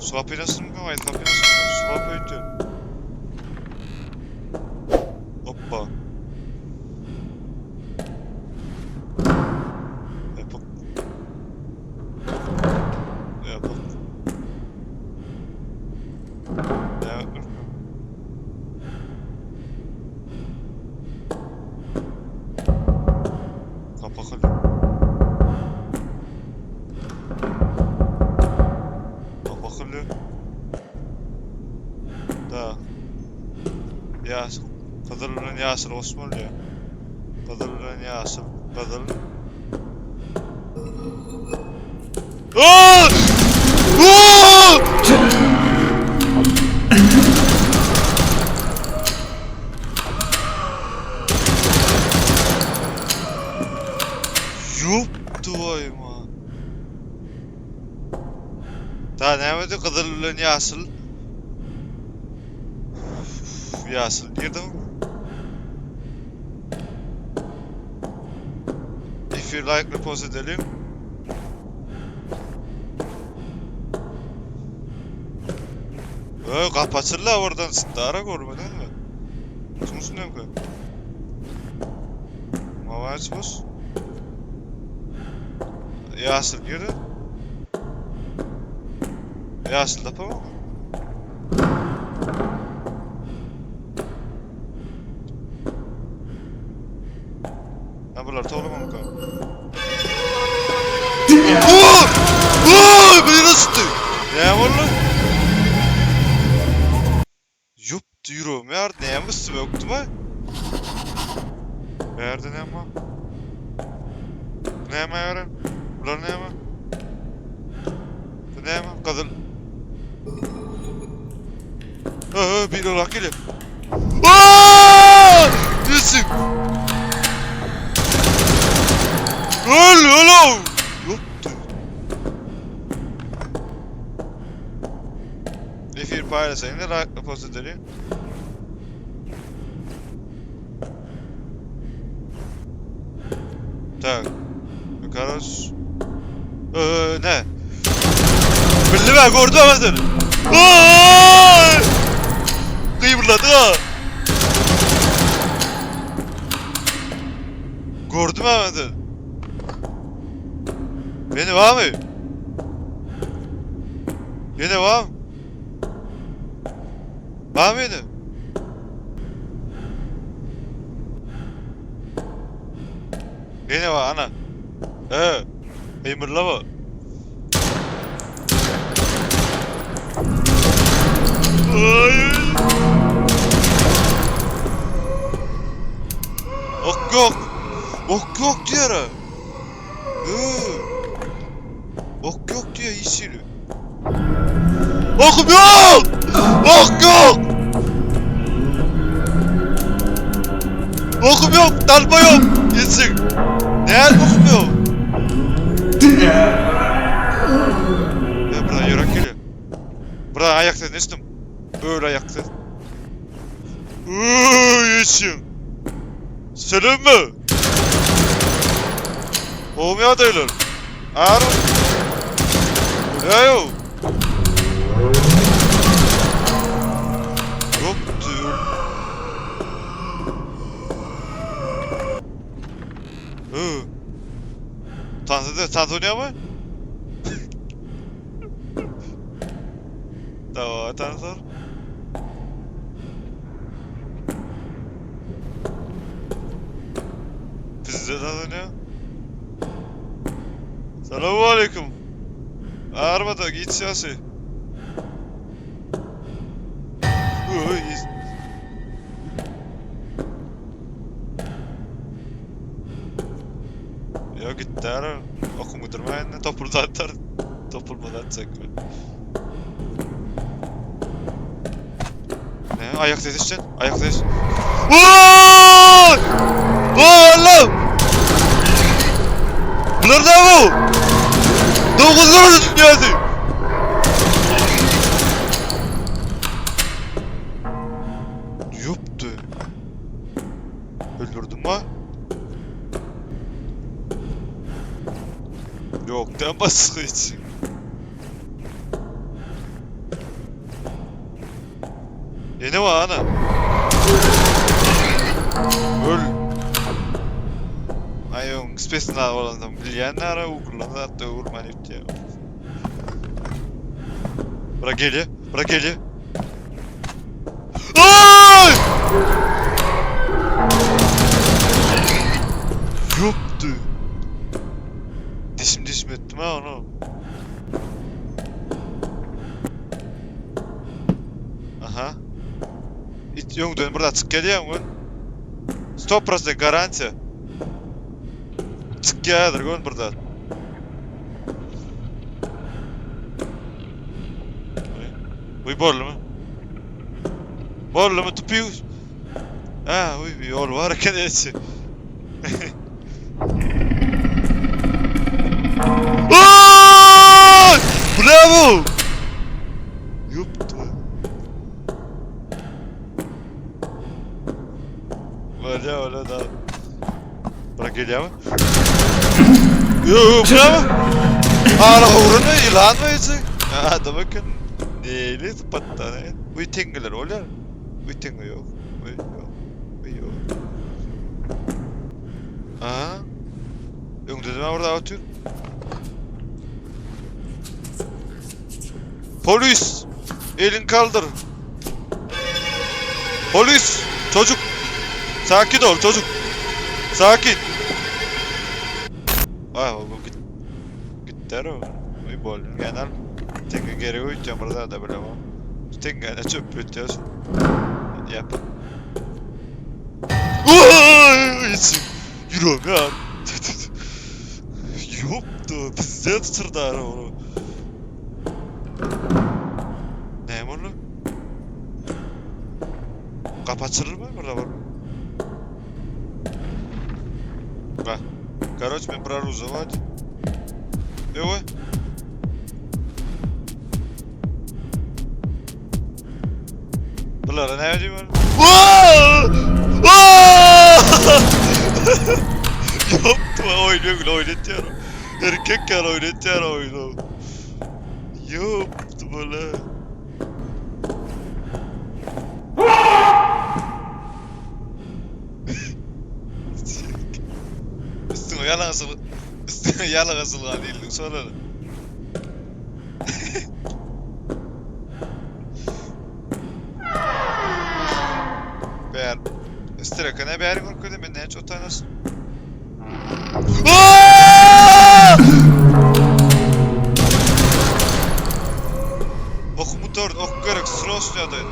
Swap oynasın mı? Hayır, kapıyı nasıl mı? Swap oyuncu. Hoppa. Yapıp. Yapıp. Yapıp. Kapak alıyor. Kapak alıyor. Da. Ya. Kadırların Yasir Osmanlı ya. Kadırların Yasir. Kadırların. Aaaa! Aaaa! Yuptu vayma. Daha ne yapıyordu? Kadırların Yasir. Yasir girdi mi? If you like, repost edelim. Kapatırlar oradan. Dara görmedin mi? Sunsun ne mi? Mavaç boz. Yasir girdi. Yasir yapamam mı? Ha bunlar toğlamam mı? Ooo! Ooo! Beni nasıl tuttu? Ne var lan? Yup diyorum ya. Ne yapmışsın? Yoktu mu? Nerede ne yapma? Ne yapma yarın? Ulan ne yapma? Ne yapma? Kadın. Bir olarak geliyor. Aaaa! Nesin? Hello! Yoktu. Efir paylaşayım da rahatla post edelim. Tak. Bakarız. Ne? Belli ben gördüm ama seni. Kıyımladı ha. Gördüm ama seni. Beni var mı? Beni var mı? Var mıydı? Beni var ana. Kıyımırlama. Hayır. Ok yok. Ok yok diyor ha. Ok yok diyor iyisini. Okum yok! Ok yok! Okum yok, dalma yok. Yesin. Ne okum yok? Ya buraya yürek geliyor. Buraya ayakta nestim? Öyle ayakta. Yesin. Selam mı? Olmaya değiller. Ağır mı? Yok. Yok diyor. Tanzanya mı? Tamam, Tanzanya. Bizde Tanzanya. Selamun aleyküm. Armada git siyasi. Ya git der. Oku müdürmeyen topulda atar. Topulmadan çekme. Ne? Ayak dedişeceksin. Ayak dediş. Allah'ım! Bunlar ne bu? Dokuzlar mı dünyası? Yuptu. Öldürdün mü? Yok, den baskı için. Ne var ana? Öl. Ayong spesna olandan bilyenler ukullandı hatta vurman ipti ya. Bırak geliyor. Bırak geliyor. Ay! Yoktu. Dişim ettim ha onu. Aha. İt yok dön burada çık geliyor mu? 100% garanti. Çık geliyor gön buradan. Uy borlu mu? Borlu mu tupiyor? Ha uy bir yol var kendisi. Aaaaaa! Bravo! Yaptı. Var ya öyle daha. Bırak geliyor mu? Yo bravo! Hala uğruna ilan mı yiyecek? Da bakın. Neyli tıpatta ne? Uy tengeler oluyor. Uy tenge yok. Uy yok. Uy yok. Aha. Öngdedim ben orada atıyor. Polis! Elin kaldır. Polis! Çocuk! Sakin ol çocuk. Sakin. Bu git. Gitti o. Uy bol. Genel. Tenge geri koyacağım burada da böyle var. Tenge ne çöp ötüyorsun. Yap. Yürü ya. Yoktu. Bizde tuturdular onu. Memurlu. Kapı açılır mı? Burada var mı? Bak. Короче, ben buraya uzavadı. Yok. Bunlara ne diyor? Yaptı oynuyor bile oynatıyor. Erkek kan oynatıyor oyunu. Yaptı böyle. Üstüne yalan asılı. Üstüne yalan asılı halildik sonra. Beğer. Üstüne kane beğer korkuyor ben ne çok tanırsın. Ok motor, ok gerek, sıra üstüne adayın.